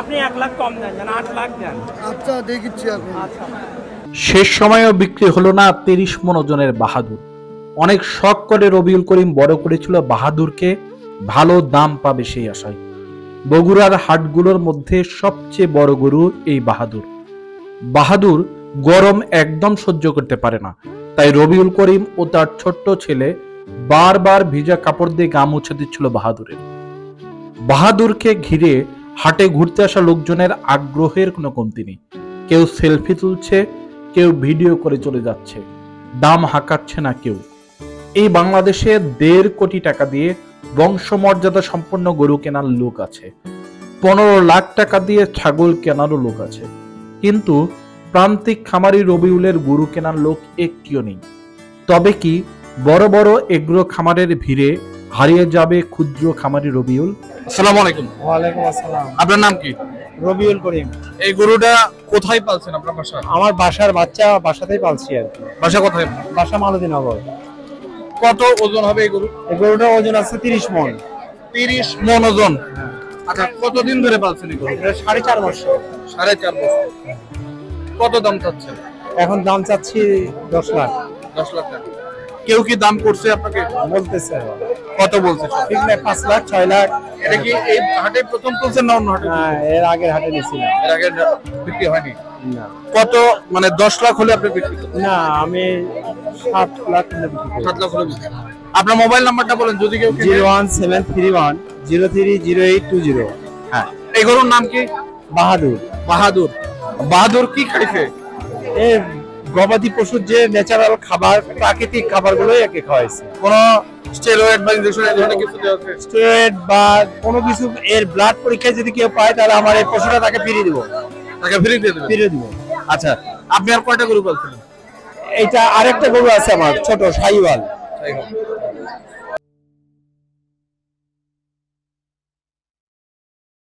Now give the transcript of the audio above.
আপনি 1 লাখ কম দেন, 8 লাখ দেন। আচ্ছা দেখিচ্ছি এখন। আচ্ছা শেষ সময়েও বিক্রি হলো না 30 মণ ওজনের বাহাদুর। অনেক শখ করে রবিউল করিম বড় করেছিল বাহাদুরকে, ভালো দাম পাবে সেই আশায়। বগুড়ার হাটগুলোর মধ্যে সবচেয়ে বড় গরু এই বাহাদুর। বাহাদুর গরম একদম সহ্য করতে পারে না, তাই রবিউল করিম ও তার ছোট্ট ছেলে বারবার ভিজা কাপড় দিয়ে গা মুছে দিচ্ছিল বাহাদুরের। বাহাদুরকে ঘিরে হাটে ঘুরতে আসা লোকজনের আগ্রহের কোনো কমতি নেই। কেউ সেলফি তুলছে, কেউ ভিডিও করে চলে যাচ্ছে, দাম হাঁকাচ্ছে না কেউ। এই বাংলাদেশে 1.5 কোটি টাকা দিয়ে বংশমর্যাদা সম্পন্ন গরু কেনার লোক আছে, 15 লাখ টাকা দিয়ে ছাগল কেনারও লোক আছে, কিন্তু প্রান্তিক খামারি রবিউলের গরু কেনার লোক একটিও নেই। তবে কি বড় বড় এগ্রো খামারের ভিড়ে হারিয়ে যাবে ক্ষুদ্র খামারি রবিউল? আসসালামু আলাইকুম। ওয়ালাইকুম আসসালাম। আপনার নাম কি? রবিউল করিম। এই গরুটা কোথায় পালছেন আপনার বাসায়? আমার বাসার বাসাতেই পালছি আর কি। বাসা কোথায়? বাসা মালতীনগর। কত ওজন হবে এই গরু? এই গরুটার ওজন আছে 30 মণ। 30 মণ ওজন। আচ্ছা, কতদিন ধরে পালছেন এই গরু? এটা 4.5 বছর। 4.5 বছর। কত দাম চাচ্ছেন? এখন দাম চাচ্ছি 10 লাখ। 10 লাখ টাকা। কেউ কি দাম করছে আপনাকে? বলতেছে কত বলছে? ঠিক না, 5 লাখ 6 লাখ। এটা কি এই হাটে প্রথম তুলছেন না অন্য হাটে? হ্যাঁ, এর আগের হাটে নিয়েছিলাম। এর আগে বিক্রি হয়নি? না কত মানে 10 লাখ হলে আপনি বিক্রি করবেন? না, আমি 7 লাখ হলে বিক্রি করব। 7 লাখ হলে বিক্রি। আপনার মোবাইল নাম্বারটা বলেন যদি কেউ কিনে। 01731 030820। হ্যাঁ। এই গরুর নাম কি? বাহাদুর। বাহাদুর। বাহাদুর কি খাইছে? এই গবাদি পশুর যে ন্যাচারাল খাবার, প্রাকৃতিক খাবারগুলোই একে খাওয়াইছে। কোন স্টেরয়েড বা ইনজেকশন এই ধরনের কিছু দেওয়া আছে? স্টেরয়েড বা কোনো কিছু, এর ব্লাড পরীক্ষায় যদি কেউ পায় তাহলে আমার এই পশুটা তাকে ফিরিয়ে দিব। তাকে ফ্রি দিয়ে দেবেন? ফিরিয়ে দিব। আচ্ছা, আপনি আর কয়টা গরু পালছেন? এইটা আরেকটা গরু আছে আমার ছোট শাহিওয়াল।